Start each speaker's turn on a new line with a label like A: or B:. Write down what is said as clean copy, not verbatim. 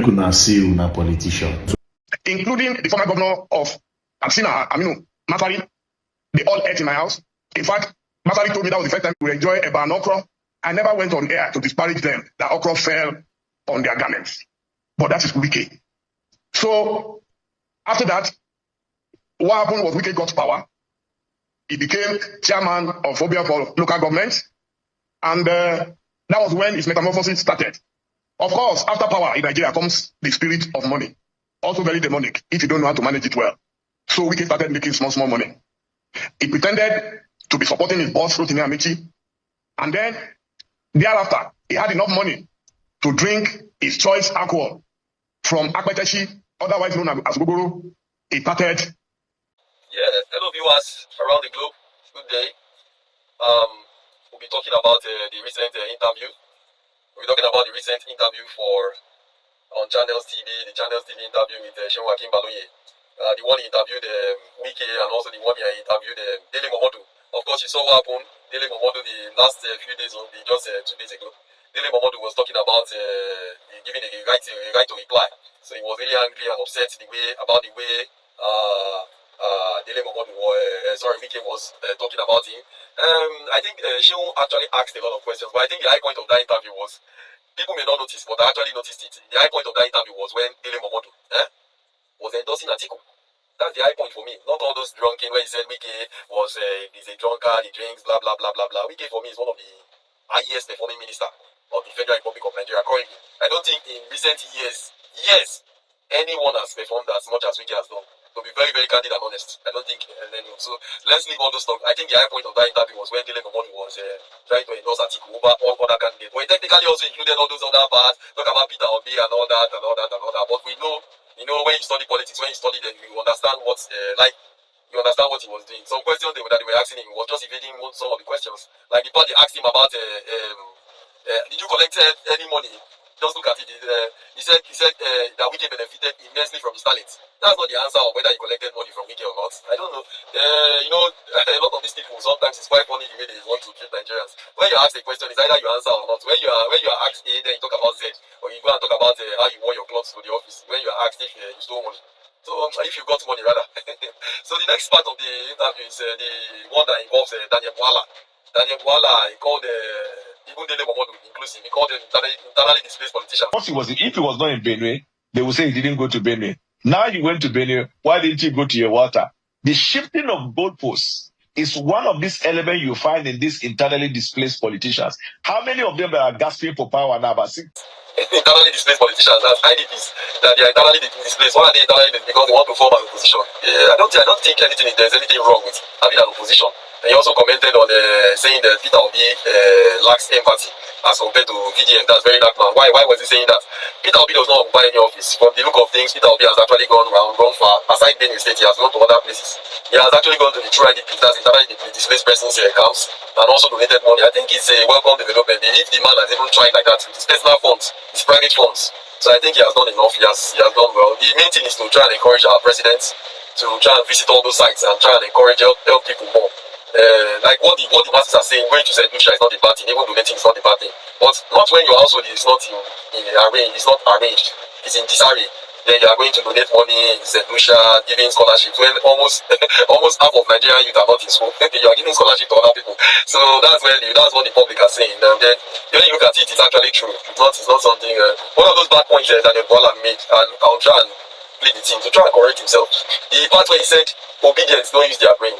A: una see una politician.
B: Including the former governor of Absina, Aminu, Masari, they all ate in my house. In fact, Masari told me that was the first time we enjoy a ban okra. I never went on air to disparage them, that okra fell on their garments. But that is Wike. So, after that, what happened was Wike got power. He became chairman of Phobia for local government. And that was when his metamorphosis started. Of course, after power in Nigeria comes the spirit of money. Also very demonic if you don't know how to manage it well. So Wike started making small money. He pretended to be supporting his boss, Rotimi Amici. And then, thereafter, he had enough money to drink his choice alcohol from Akpeteshi, otherwise known as Gogoro. He started.
C: Yeah, hello viewers around the globe. Good day. We'll be talking about the recent interview. We'll be talking about the recent interview on Channels TV, the Channels TV interview with Shehu Akin Baloye. The one he interviewed Wike, and also the one he interviewed Dele Momodu. Of course, you saw what happened. Dele Momodu the last few days, just 2 days ago. Dele Momodu was talking about giving a right to reply. So he was really angry and upset about the way Dele Momodu, Wike was talking about him. I think Shehu actually asked a lot of questions, but I think the high point of that interview was, people may not notice, but I actually noticed it. The high point of that interview was when Dele Momodu was endorsing Atiku. That's the high point for me. Not all those drunken where he said Wike was he's a drunkard, he drinks, blah blah blah blah blah. Wike for me is one of the highest performing minister of the Federal Republic of Nigeria currently. I don't think in recent years, anyone has performed as much as Wike has done. To be very, very candid and honest, I don't think anyone. So let's leave all those talk. I think the high point of that interview was when Dele Momodu was trying to endorse Atiku over all other candidates. Well, he technically also included all those other parts, talk about Peter Obi and all that and all that and all that. But we know, when you study politics, when you study them, you understand you understand what he was doing. Some questions that they were asking him was just evading some of the questions. Like the part they asked him about, did you collect any money? Just look at it. He said that Wike benefited immensely from his talent. That's not the answer of whether he collected money from Wike or not. I don't know. A lot of these people, sometimes it's quite funny the way they want to treat Nigerians. When you ask a question, it's either you answer or not. When you are asked A, then you talk about Z, or you go and talk about how you wore your clothes to the office. When you are asked if you stole money. So if you got money, rather. So the next part of the interview is the one that involves Daniel Bwala. Daniel Bwala, he called even Dele Momodu inclusive. He called them internally displaced politicians.
D: If he was not in Benue, they would say he didn't go to Benue. Now you went to Benue. Why didn't you go to your water? The shifting of goalposts is one of these elements you find in these internally displaced politicians. How many of them are gasping for power now? About 6?
C: Internally displaced politicians, that's IDPs, that they are internally displaced. Why are they internally displaced? Because they want to form an opposition. I don't think there's anything wrong with having an opposition. And he also commented on saying that Peter Obi lacks empathy as compared to VDM. That's very dark man. Why was he saying that? Peter Obi does not occupy any office. From the look of things, Peter Obi has actually gone far. Aside Benue State, he has gone to other places. He has actually gone to the true IDPs, that's internally displaced persons camps, and also donated money. I think it's a welcome development. If the man has even tried like that with his personal funds, his private funds. So I think he has done enough. He has done well. The main thing is to try and encourage our presidents to try and visit all those sites and try and help people more. Like what the masses are saying, going to St. Lucia is not a bad thing, even donating is not a bad thing. But not when your household is not it's not arranged, it's in disarray. Then you are going to donate money in St. Lucia, giving scholarships when almost half of Nigerian youth are not in school. You are giving scholarship to other people. So that's what the public are saying. And then when you look at it, it's actually true. It's not something. One of those bad points that Daniel Bwala made, and I'll try and play the team to try and correct himself. The part where he said obedience, don't use their brain.